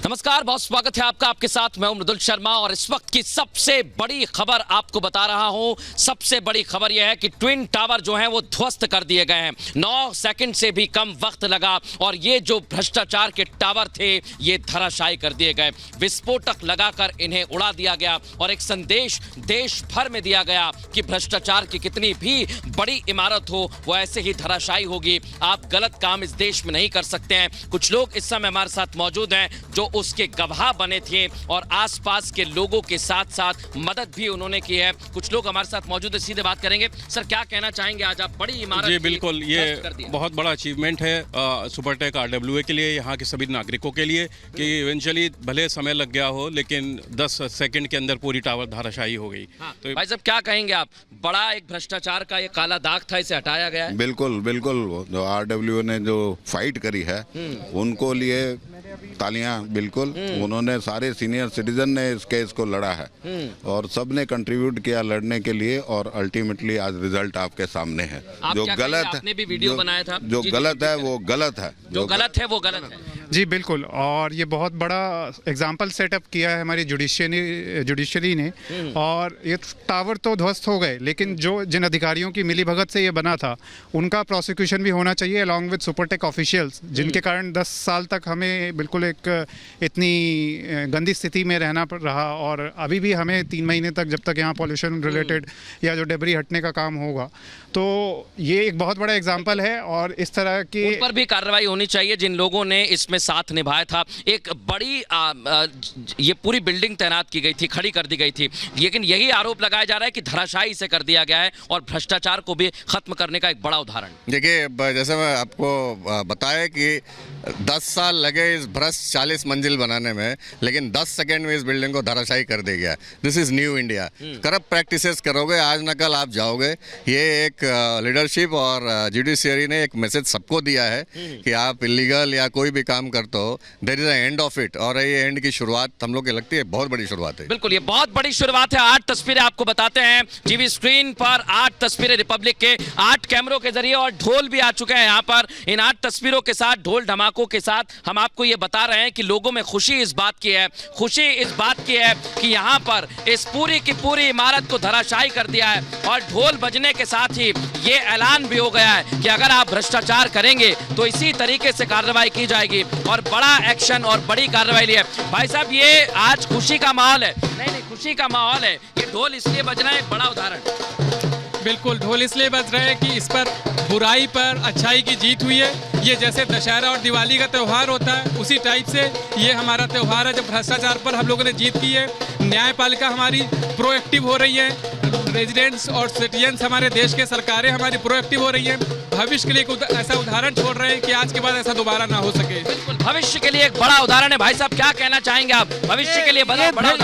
नमस्कार, बहुत स्वागत है आपका। आपके साथ मैं हूं मृदुल शर्मा और इस वक्त की सबसे बड़ी खबर आपको बता रहा हूं। सबसे बड़ी खबर यह है कि ट्विन टावर जो हैं वो ध्वस्त कर दिए गए हैं। 9 सेकंड से भी कम वक्त लगा और ये जो भ्रष्टाचार के टावर थे ये धराशायी कर दिए गए। विस्फोटक लगाकर इन्हें उड़ा दिया गया और एक संदेश देश भर में दिया गया कि भ्रष्टाचार की कितनी भी बड़ी इमारत हो वो ऐसे ही धराशायी होगी। आप गलत काम इस देश में नहीं कर सकते हैं। कुछ लोग इस समय हमारे साथ मौजूद हैं जो उसके गवाह बने थे और आसपास के लोगों के साथ साथ मदद भी उन्होंने की है। कुछ लोग हमारे साथ मौजूद है, सीधे बात करेंगे। सर, क्या कहना चाहेंगे? आज आप बड़ी इमारत जी बिल्कुल, ये बहुत बड़ा अचीवमेंट है सुपरटेक RWA के लिए, यहाँ के सभी नागरिकों के लिए कि इवेंचुअली भले समय लग गया हो लेकिन 10 सेकंड के अंदर पूरी टावर धराशायी हो गई। तो भाई साहब, क्या कहेंगे आप? बड़ा एक भ्रष्टाचार का ये काला दाग था, इसे हटाया गया है। बिल्कुल बिल्कुल, जो RWA ने जो फाइट करी है उनको लिए तालियां। बिल्कुल, उन्होंने सारे सीनियर सिटीजन ने इस केस को लड़ा है और सब ने कंट्रीब्यूट किया लड़ने के लिए और अल्टीमेटली आज रिजल्ट आपके सामने है। जो गलत है, आपने भी वीडियो बनाया था, जो गलत है वो गलत है, जो गलत है वो गलत है। जी बिल्कुल, और ये बहुत बड़ा एग्जाम्पल सेटअप किया है हमारी जुडिशरी ने। और ये टावर तो ध्वस्त हो गए लेकिन जिन अधिकारियों की मिलीभगत से ये बना था उनका प्रोसिक्यूशन भी होना चाहिए अलॉन्ग विद सुपरटेक ऑफिशियल्स, जिनके कारण 10 साल तक हमें बिल्कुल एक इतनी गंदी स्थिति में रहना रहा। और अभी भी हमें 3 महीने तक, जब तक यहाँ पॉल्यूशन रिलेटेड या जो डेब्री हटने का काम होगा, तो ये एक बहुत बड़ा एग्जाम्पल है। और इस तरह की उन पर भी कार्रवाई होनी चाहिए जिन लोगों ने इसमें साथ निभाया था। एक बड़ी ये पूरी बिल्डिंग तैनात की गई थी, खड़ी कर दी गई थी, लेकिन यही आरोप लगाया जा रहा है कि धराशायी से कर दिया गया है और भ्रष्टाचार को भी खत्म करने का एक बड़ा उदाहरण। देखिए, जैसे मैं आपको बताया कि 10 साल लगे इस भ्रष्ट 40 मंजिल बनाने में, लेकिन 10 सेकंड में इस बिल्डिंग को धराशायी कर दिया गया। This is new India. Corrupt practices करोगे आज न कल आप जाओगे। ये एक लीडरशिप और जुडिशियरी ने एक मैसेज सबको दिया है कि आप इलीगल या कोई भी काम करते हो, there is end of it. और ये एंड की शुरुआत हम लोग को लगती है बहुत बड़ी शुरुआत है। बिल्कुल, ये बहुत बड़ी शुरुआत है। 8 तस्वीरें आपको बताते हैं टीवी स्क्रीन पर। 8 तस्वीरें रिपब्लिक के 8 कैमरों के जरिए, और ढोल भी आ चुके हैं यहाँ पर। इन 8 तस्वीरों के साथ, ढोल धमाकों के साथ हम आपको ये बता रहे हैं कि लोगों में खुशी इस बात की है कि यहाँ पर इस पूरी की पूरी इमारत को धराशायी कर दिया है। और ढोल बजने के साथ ही ये ऐलान भी हो गया है कि अगर आप भ्रष्टाचार करेंगे तो इसी तरीके से कार्रवाई की जाएगी और बड़ा एक्शन और बड़ी कार्रवाई लिए। भाई साहब, ये आज खुशी का माहौल है। नहीं, खुशी का माहौल है। ये ढोल इसलिए बज रहा है, एक बड़ा उदाहरण। बिल्कुल, ढोल इसलिए बज रहे हैं कि इस पर बुराई पर अच्छाई की जीत हुई है। ये जैसे दशहरा और दिवाली का त्यौहार होता है, उसी टाइप से ये हमारा त्यौहार है जब भ्रष्टाचार पर हम लोगों ने जीत की है। न्यायपालिका हमारी प्रोएक्टिव हो रही है, रेजिडेंट्स और सिटीजन्स, हमारे देश के सरकारें हमारी प्रोएक्टिव हो रही हैं। भविष्य के लिए एक ऐसा उदाहरण छोड़ रहे हैं कि आज के बाद ऐसा दोबारा ना हो सके। बिल्कुल, भविष्य के लिए एक बड़ा उदाहरण है। भाई साहब, क्या कहना चाहेंगे आप? भविष्य के लिए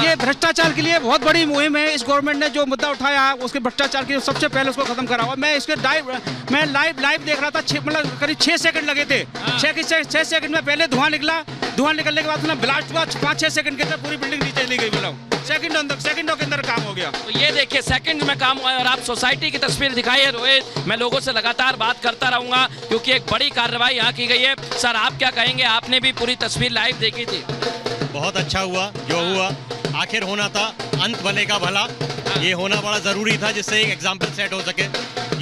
ये भ्रष्टाचार के लिए बहुत बड़ी मुहिम है। इस गवर्नमेंट ने जो मुद्दा उठाया है उसके भ्रष्टाचार के सबसे पहले उसको खत्म करा हुआ। मैं इसके लाइव देख रहा था, मतलब करीब 6 सेकंड लगे थे। 6 सेकंड में पहले धुआं निकला, धुआं निकलने के बाद ब्लास्ट हुआ। 5-6 सेकंड के अंदर पूरी बिल्डिंग नीचे चली गई। मतलब सेकंडों के अंदर काम हो गया। तो ये देखिए, सेकंड में काम हुआ है। और आप सोसाइटी की तस्वीर दिखाइए रोहित। मैं लोगों से लगातार बात करता रहूंगा क्योंकि एक बड़ी कार्रवाई यहाँ की गई है। सर, आप क्या कहेंगे? आपने भी पूरी तस्वीर लाइव देखी थी। बहुत अच्छा हुआ जो हुआ, आखिर होना था। अंत बनेगा भला, ये होना बड़ा जरूरी था जिससे एक एग्जाम्पल सेट हो सके।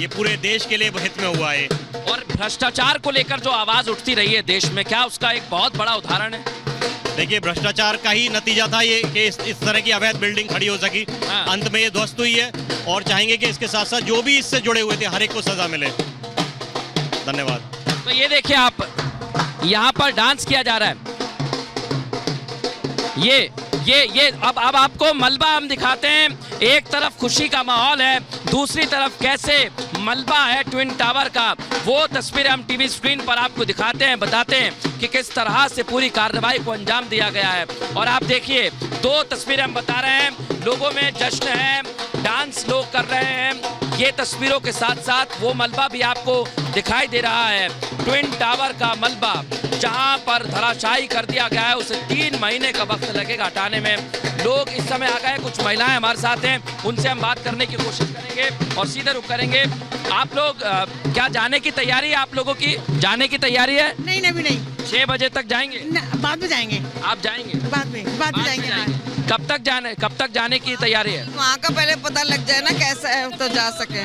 ये पूरे देश के लिए हित में हुआ है। और भ्रष्टाचार को लेकर जो आवाज उठती रही है देश में, क्या उसका एक बहुत बड़ा उदाहरण है? देखिए, भ्रष्टाचार का ही नतीजा था ये कि इस तरह की अवैध बिल्डिंग खड़ी हो सकी। अंत में ये ध्वस्त हुई है और चाहेंगे कि इसके साथ साथ जो भी इससे जुड़े हुए थे हर एक को सजा मिले। धन्यवाद। तो ये देखिए, आप यहाँ पर डांस किया जा रहा है। ये अब आपको मलबा हम दिखाते हैं। एक तरफ खुशी का माहौल है, दूसरी तरफ कैसे मलबा है ट्विन टावर का, वो तस्वीरें हम टीवी स्क्रीन पर आपको दिखाते हैं, बताते हैं कि किस तरह से पूरी कार्रवाई को अंजाम दिया गया है। और आप देखिए, 2 तस्वीरें हम बता रहे हैं। लोगों में जश्न है, डांस लोग कर रहे हैं। ये तस्वीरों के साथ साथ वो मलबा भी आपको दिखाई दे रहा है, ट्विन टावर का मलबा, जहां पर धराशायी कर दिया गया है। उसे 3 महीने का वक्त लगेगा हटाने में। लोग इस समय आ गए, कुछ महिलाएं हमारे साथ हैं, उनसे हम बात करने की कोशिश करेंगे और सीधे रुख करेंगे। आप लोग क्या जाने की तैयारी है? आप लोगों की जाने की तैयारी है? नहीं, अभी नहीं। 6 बजे तक जाएंगे? बाद में जाएंगे। आप जाएंगे? बाद में जाएंगे। कब तक जाने की तैयारी है? वहाँ का पहले पता लग जाए ना कैसा है तो जा सके।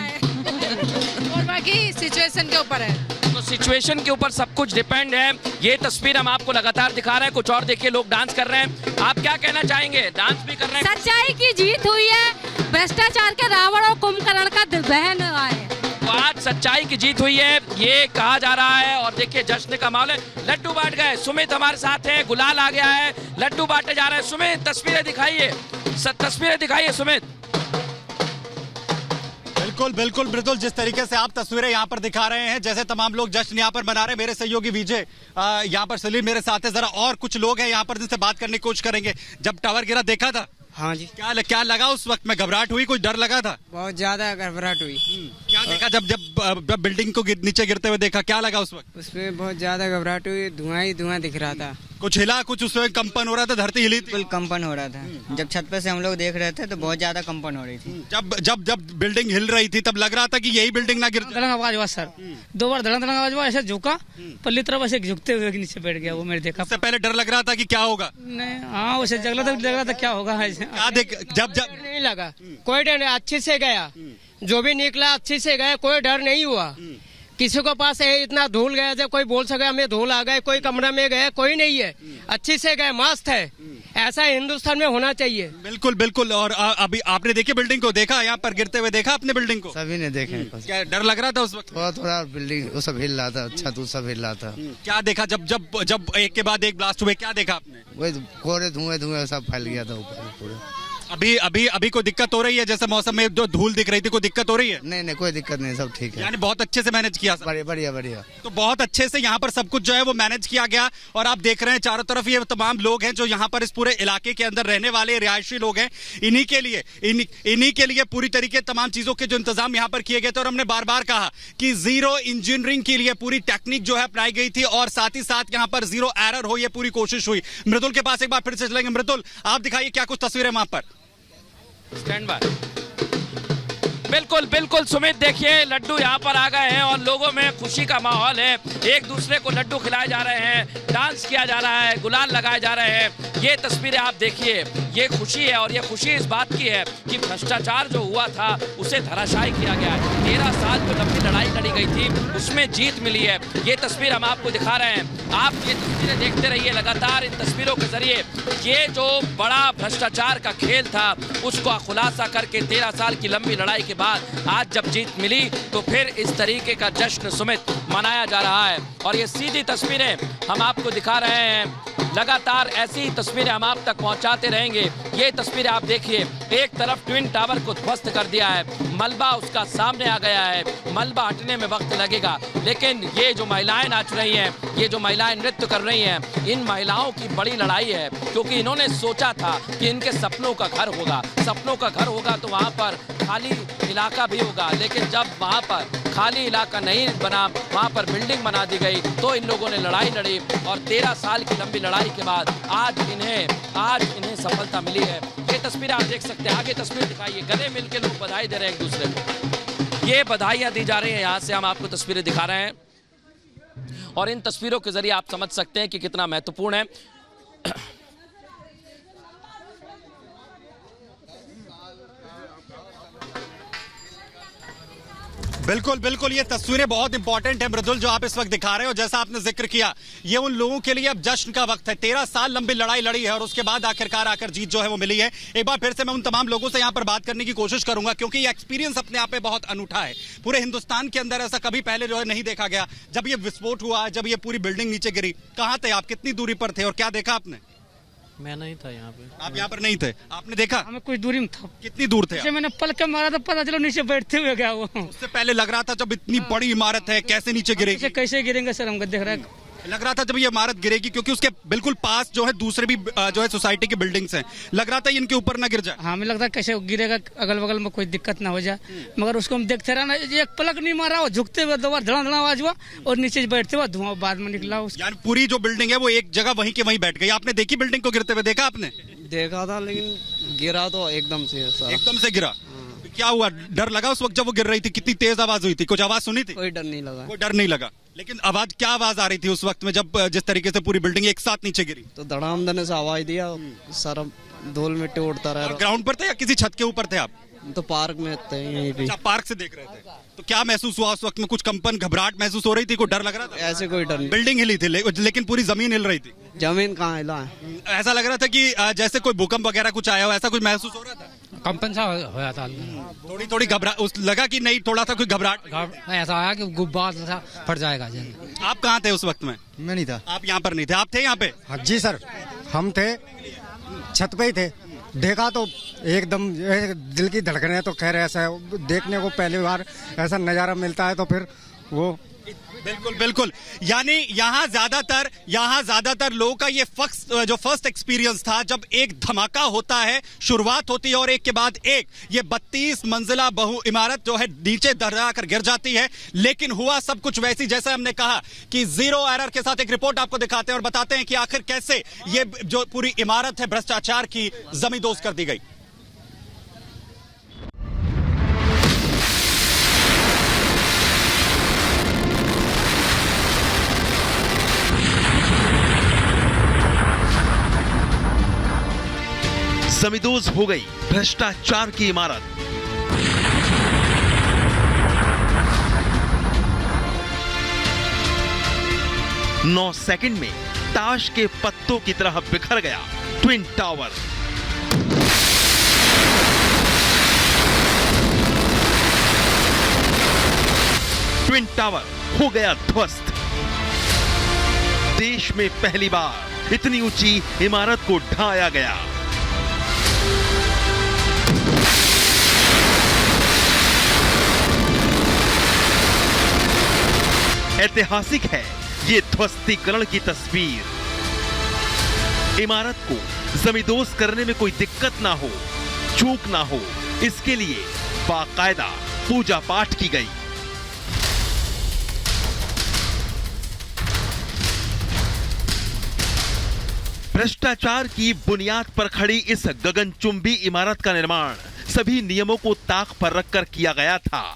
और बाकी सिचुएशन के ऊपर है। तो सिचुएशन के ऊपर सब कुछ डिपेंड है। ये तस्वीर हम आपको लगातार दिखा रहे हैं। कुछ और देखिए, लोग डांस कर रहे हैं। आप क्या कहना चाहेंगे? डांस भी कर रहे हैं। सच्चाई की जीत हुई है, भ्रष्टाचार के रावण और कुंभकर्ण का दहन हुआ है। तो आज सच्चाई की जीत हुई है ये कहा जा रहा है। और देखिए जश्न का माहौल है। लड्डू बांट गए। सुमित हमारे साथ है, गुलाल आ गया है, लड्डू बांटे जा रहे हैं। सुमित तस्वीरें दिखाइए, तस्वीरें दिखाइए सुमित। बिल्कुल मृदुल, जिस तरीके से आप तस्वीरें यहाँ पर दिखा रहे हैं, जैसे तमाम लोग जश्न यहाँ पर मना रहे हैं। मेरे सहयोगी विजय यहाँ पर सलीम मेरे साथ है। जरा और कुछ लोग हैं यहाँ पर जिनसे बात करने की कोशिश करेंगे। जब टावर गिरा देखा था? हाँ जी। क्या लगा उस वक्त में? घबराहट हुई? कोई डर लगा था? बहुत ज्यादा घबराहट हुई। क्या देखा जब बिल्डिंग को नीचे गिरते हुए देखा? क्या लगा उस वक्त? उसमें बहुत ज्यादा घबराहट हुई, धुआं ही धुआं दिख रहा था। कुछ हिला, कुछ उसमें कंपन हो रहा था, धरती हिली थी? बिल्कुल कंपन हो रहा था। जब छत पे से हम लोग देख रहे थे तो बहुत ज्यादा कंपन हो रही थी। जब बिल्डिंग हिल रही थी तब लग रहा था कि यही बिल्डिंग ना गिर। धड़ंग आवाज हुआ सर, 2 बार धड़ंग आवाज हुआ, ऐसे झुका, पल्ली तरफ ऐसे झुकते हुए नीचे बैठ गया। वो मैंने देखा। उससे पहले डर लग रहा था कि क्या होगा? नहीं, हाँ उसे लग रहा था क्या होगा। जब नहीं लगा, कोई डर नहीं, अच्छे से गया। जो भी निकला अच्छे से गया, कोई डर नहीं हुआ। किसी को पास है इतना धूल गया जब कोई बोल सके हमें धूल आ गए, कोई कमरा में गए, कोई नहीं है। अच्छे से गए, मस्त है। ऐसा हिंदुस्तान में होना चाहिए। बिल्कुल। और अभी आपने देखी बिल्डिंग को? देखा यहाँ पर गिरते हुए? देखा आपने बिल्डिंग को? सभी ने देखे। क्या डर लग रहा था उस वक्त? थोड़ा बिल्डिंग वो सब हिल रहा था, छत सब हिल रहा था। क्या देखा जब एक के बाद एक ब्लास्ट हुए? क्या देखा आपने? वही कोरे धुएं सब फैल गया था ऊपर पूरा। अभी कोई दिक्कत हो रही है? जैसे मौसम में जो धूल दिख रही थी, कोई दिक्कत हो रही है? नहीं कोई दिक्कत नहीं, सब ठीक है। यानी बहुत अच्छे से मैनेज किया। बढ़िया। तो बहुत अच्छे से यहाँ पर सब कुछ जो है वो मैनेज किया गया। और आप देख रहे हैं चारों तरफ ये तमाम लोग हैं जो यहाँ पर इस पूरे इलाके के अंदर रहने वाले रिहायशी लोग हैं। इन्हीं के लिए पूरी तरीके तमाम चीजों के जो इंतजाम यहाँ पर किए गए थे। और हमने बार बार कहा कि जीरो इंजीनियरिंग के लिए पूरी टेक्निक जो है अपनाई गई थी और साथ ही साथ यहाँ पर जीरो एरर हो ये पूरी कोशिश हुई। मृदुल के पास एक बार फिर से चलेंगे। मृदुल, आप दिखाइए क्या कुछ तस्वीरें वहां पर। Stand by. बिल्कुल सुमित, देखिए लड्डू यहाँ पर आ गए हैं और लोगों में खुशी का माहौल है। एक दूसरे को लड्डू खिलाए जा रहे हैं, डांस किया जा रहा है, गुलाल लगाए जा रहे हैं। ये तस्वीरें आप देखिए, ये खुशी है। और ये खुशी इस बात की है कि भ्रष्टाचार जो हुआ था उसे धराशायी किया गया है। 13 साल जो लंबी लड़ाई लड़ी गई थी उसमें जीत मिली है। ये तस्वीर हम आपको दिखा रहे हैं। आप ये तस्वीरें देखते रहिए लगातार। इन तस्वीरों के जरिए ये जो बड़ा भ्रष्टाचार का खेल था उसको खुलासा करके 13 साल की लंबी लड़ाई के बाद आज जब जीत मिली तो फिर इस तरीके का जश्न सुमित मनाया जा रहा है। और ये सीधी तस्वीरें हम आपको दिखा रहे हैं। लगातार ऐसी तस्वीरें हम आप तक पहुंचाते रहेंगे। ये तस्वीरें आप देखिए, एक तरफ ट्विन टावर को ध्वस्त कर दिया है, मलबा उसका सामने आ गया है। मलबा हटने में वक्त लगेगा, लेकिन ये जो महिलाएं नाच रही हैं, ये जो महिलाएं नृत्य कर रही हैं, इन महिलाओं की बड़ी लड़ाई है। क्योंकि इन्होंने सोचा था कि इनके सपनों का घर होगा, सपनों का घर होगा तो वहाँ पर खाली इलाका भी होगा। लेकिन जब वहाँ पर खाली इलाका नहीं बना, वहाँ पर बिल्डिंग बना दी गई, तो इन लोगों ने लड़ाई लड़ी। और 13 साल की लंबी लड़ाई के बाद आज इन्हें सफलता मिली है। ये तस्वीरें आप देख सकते हैं। आगे तस्वीर दिखाइए। गले मिल के लोग बधाई दे रहे हैं एक दूसरे को। ये बधाइयाँ दी जा रही हैं। यहाँ से हम आपको तस्वीरें दिखा रहे हैं और इन तस्वीरों के जरिए आप समझ सकते हैं कि कितना महत्वपूर्ण है। बिल्कुल ये तस्वीरें बहुत इंपॉर्टेंट है मृदुल, जो आप इस वक्त दिखा रहे हो। जैसा आपने जिक्र किया, ये उन लोगों के लिए अब जश्न का वक्त है। 13 साल लंबी लड़ाई लड़ी है और उसके बाद आखिरकार आकर जीत जो है वो मिली है। एक बार फिर से मैं उन तमाम लोगों से यहाँ पर बात करने की कोशिश करूंगा, क्योंकि ये एक्सपीरियंस अपने आप में बहुत अनूठा है। पूरे हिंदुस्तान के अंदर ऐसा कभी पहले जो है नहीं देखा गया। जब ये विस्फोट हुआ, जब ये पूरी बिल्डिंग नीचे गिरी, कहाँ थे आप? कितनी दूरी पर थे और क्या देखा आपने? मैं नहीं था यहाँ पे। आप यहाँ पर नहीं थे, आपने देखा? हमें कुछ दूरी में था। कितनी दूर थे? मैंने पल के मारा तो पता चला नीचे बैठते हुए गया वो। उससे पहले लग रहा था जब इतनी बड़ी इमारत है कैसे नीचे गिरेगी? कैसे गिरेंगे सर, हमको देख रहा है। लग रहा था जब ये इमारत गिरेगी, क्योंकि उसके बिल्कुल पास जो है दूसरे भी जो है सोसाइटी की बिल्डिंग्स हैं, लग रहा था इनके ऊपर ना गिर जाए। हाँ, हमें लगता है कैसे गिरेगा, अगल बगल में कोई दिक्कत ना हो जाए। मगर उसको हम देखते रहा ना, एक पलक नहीं मारा, वो झुकते हुए 2 बार धड़ाधड़ आवाज हुआ और नीचे बैठते हुए धुआं बाद में निकला। यानी पूरी जो बिल्डिंग है वो एक जगह वहीं के वहीं बैठ गई। आपने देखी बिल्डिंग को गिरते हुए? देखा आपने? देखा था, लेकिन गिरा तो एकदम से सर। एकदम से गिरा? क्या हुआ? डर लगा उस वक्त जब वो गिर रही थी? कितनी तेज आवाज हुई थी? कुछ आवाज सुनी थी? कोई डर नहीं लगा। कोई डर नहीं लगा। लेकिन आवाज क्या आवाज आ रही थी उस वक्त में जब जिस तरीके से पूरी बिल्डिंग एक साथ नीचे गिरी? तो धड़ाम से आवाज दिया, सारा धूल मिट्टी उड़ता रहा। ग्राउंड पर थे या किसी छत के ऊपर थे आप? तो पार्क में थे यहीं पे। अच्छा, पार्क से देख रहे थे। तो क्या महसूस हुआ उस वक्त में? कुछ कंपन, घबराहट महसूस हो रही थी? कोई डर लग रहा था? ऐसे कोई डर नहीं। बिल्डिंग हिली थी लेकिन पूरी जमीन हिल रही थी। जमीन कहाँ हिला है? ऐसा लग रहा था कि जैसे कोई भूकंप वगैरह कुछ आया हो, ऐसा कुछ महसूस हो रहा था? कंपन सा होया था। थोड़ी घबराहट लगा कि नहीं? थोड़ा सा कोई घबराहट ऐसा आया कि गुब्बारा फट जाएगा। आप कहाँ थे उस वक्त में? मैं नहीं था। आप यहाँ पर नहीं थे? आप थे यहाँ पे? हाँ जी सर, हम थे छत पे ही थे। देखा तो एकदम दिल की धड़कनें तो खैर ऐसा देखने को पहली बार ऐसा नज़ारा मिलता है तो फिर वो बिल्कुल बिल्कुल। यानी यहाँ ज्यादातर लोगों का ये जो फर्स्ट एक्सपीरियंस था जब एक धमाका होता है, शुरुआत होती है और एक के बाद एक ये 32 मंजिला बहु इमारत जो है नीचे दरदरा कर गिर जाती है। लेकिन हुआ सब कुछ वैसी जैसे हमने कहा कि जीरो एरर के साथ एक रिपोर्ट आपको दिखाते हैं और बताते हैं कि आखिर कैसे ये जो पूरी इमारत है भ्रष्टाचार की जमींदोज कर दी गई। जमींदोज हो गई भ्रष्टाचार की इमारत। नौ सेकंड में ताश के पत्तों की तरह बिखर गया ट्विन टावर। ट्विन टावर हो गया ध्वस्त। देश में पहली बार इतनी ऊंची इमारत को ढाया गया। ऐतिहासिक है ये ध्वस्तीकरण की तस्वीर। इमारत को जमींदोज करने में कोई दिक्कत ना हो, चूक ना हो, इसके लिए बाकायदा पूजा पाठ की गई। भ्रष्टाचार की बुनियाद पर खड़ी इस गगनचुंबी इमारत का निर्माण सभी नियमों को ताक पर रखकर किया गया था।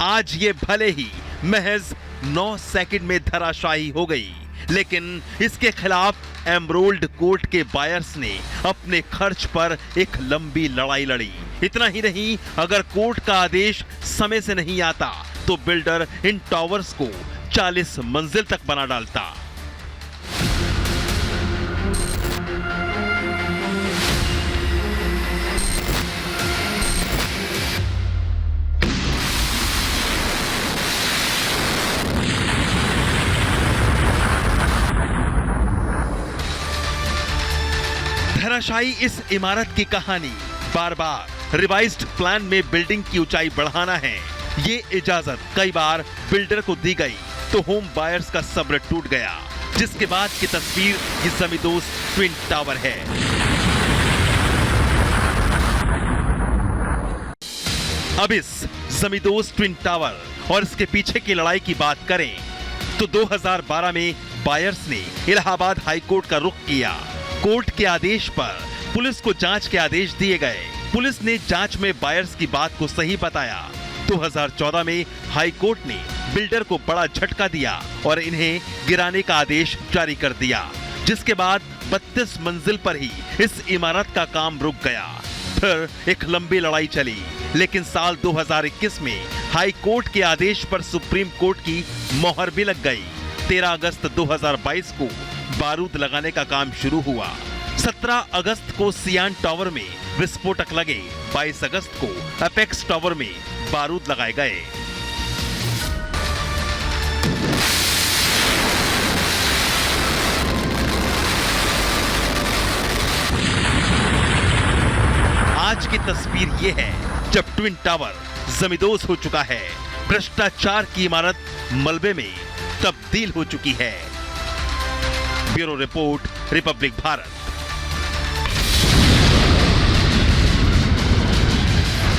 आज ये भले ही महज 9 सेकंड में धराशायी हो गई, लेकिन इसके खिलाफ एमरोल्ड कोर्ट के बायर्स ने अपने खर्च पर एक लंबी लड़ाई लड़ी। इतना ही नहीं, अगर कोर्ट का आदेश समय से नहीं आता तो बिल्डर इन टावर्स को 40 मंजिल तक बना डालता। धराशायी इस इमारत की कहानी बार बार रिवाइज्ड प्लान में बिल्डिंग की ऊंचाई बढ़ाना है। ये इजाजत कई बार बिल्डर को दी गई तो होम बायर्स का सब्र टूट गया, जिसके बाद की तस्वीर ये जमींदोज ट्विन टावर है। अब इस जमींदोज ट्विन टावर और इसके पीछे की लड़ाई की बात करें तो 2012 में बायर्स ने इलाहाबाद हाई कोर्ट का रुख किया। कोर्ट के आदेश पर पुलिस को जांच के आदेश दिए गए। पुलिस ने जांच में बायर्स की बात को सही बताया। 2014 में हाई कोर्ट ने बिल्डर को बड़ा झटका दिया और इन्हें गिराने का आदेश जारी कर दिया, जिसके बाद 32 मंजिल पर ही इस इमारत का काम रुक गया। फिर एक लंबी लड़ाई चली, लेकिन साल 2021 में हाई कोर्ट के आदेश पर सुप्रीम कोर्ट की मोहर भी लग गई। 13 अगस्त 2022 को बारूद लगाने का काम शुरू हुआ। 17 अगस्त को सियान टावर में विस्फोटक लगे। 22 अगस्त को अपेक्स टावर में बारूद लगाए गए। आज की तस्वीर ये है जब ट्विन टावर जमींदोज हो चुका है, भ्रष्टाचार की इमारत मलबे में तब्दील हो चुकी है। Bureau report, Republic Bharat.